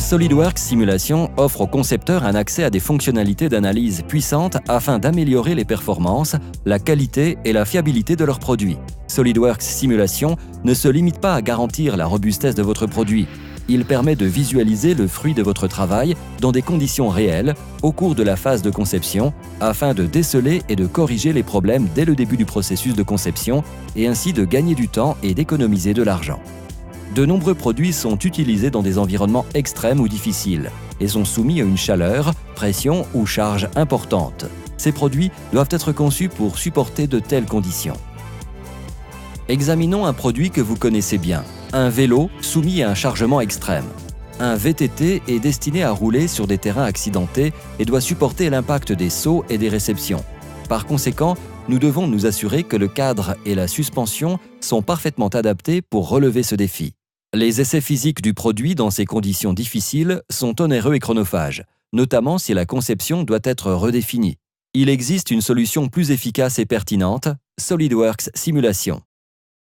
SolidWorks Simulation offre aux concepteurs un accès à des fonctionnalités d'analyse puissantes afin d'améliorer les performances, la qualité et la fiabilité de leurs produits. SolidWorks Simulation ne se limite pas à garantir la robustesse de votre produit. Il permet de visualiser le fruit de votre travail dans des conditions réelles au cours de la phase de conception afin de déceler et de corriger les problèmes dès le début du processus de conception et ainsi de gagner du temps et d'économiser de l'argent. De nombreux produits sont utilisés dans des environnements extrêmes ou difficiles et sont soumis à une chaleur, pression ou charge importante. Ces produits doivent être conçus pour supporter de telles conditions. Examinons un produit que vous connaissez bien, un vélo soumis à un chargement extrême. Un VTT est destiné à rouler sur des terrains accidentés et doit supporter l'impact des sauts et des réceptions. Par conséquent, nous devons nous assurer que le cadre et la suspension sont parfaitement adaptés pour relever ce défi. Les essais physiques du produit dans ces conditions difficiles sont onéreux et chronophages, notamment si la conception doit être redéfinie. Il existe une solution plus efficace et pertinente, SolidWorks Simulation.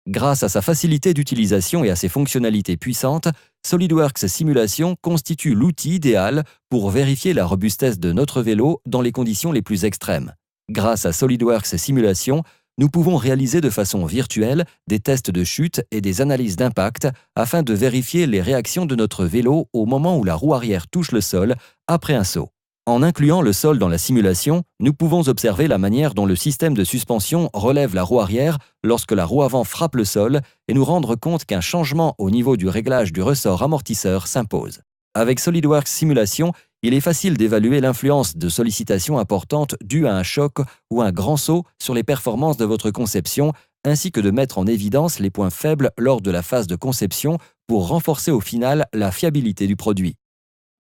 Grâce à sa facilité d'utilisation et à ses fonctionnalités puissantes, SolidWorks Simulation constitue l'outil idéal pour vérifier la robustesse de notre vélo dans les conditions les plus extrêmes. Grâce à SolidWorks Simulation, nous pouvons réaliser de façon virtuelle des tests de chute et des analyses d'impact afin de vérifier les réactions de notre vélo au moment où la roue arrière touche le sol après un saut. En incluant le sol dans la simulation, nous pouvons observer la manière dont le système de suspension relève la roue arrière lorsque la roue avant frappe le sol et nous rendre compte qu'un changement au niveau du réglage du ressort amortisseur s'impose. Avec SolidWorks Simulation, il est facile d'évaluer l'influence de sollicitations importantes dues à un choc ou un grand saut sur les performances de votre conception, ainsi que de mettre en évidence les points faibles lors de la phase de conception pour renforcer au final la fiabilité du produit.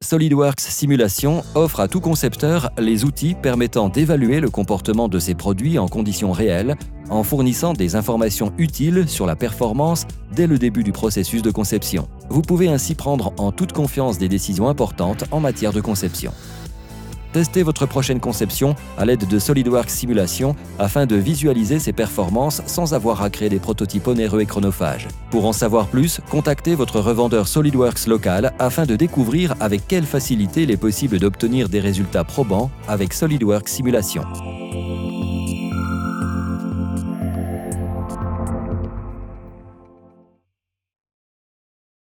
SolidWorks Simulation offre à tout concepteur les outils permettant d'évaluer le comportement de ses produits en conditions réelles, en fournissant des informations utiles sur la performance dès le début du processus de conception. Vous pouvez ainsi prendre en toute confiance des décisions importantes en matière de conception. Testez votre prochaine conception à l'aide de SolidWorks Simulation afin de visualiser ses performances sans avoir à créer des prototypes onéreux et chronophages. Pour en savoir plus, contactez votre revendeur SolidWorks local afin de découvrir avec quelle facilité il est possible d'obtenir des résultats probants avec SolidWorks Simulation.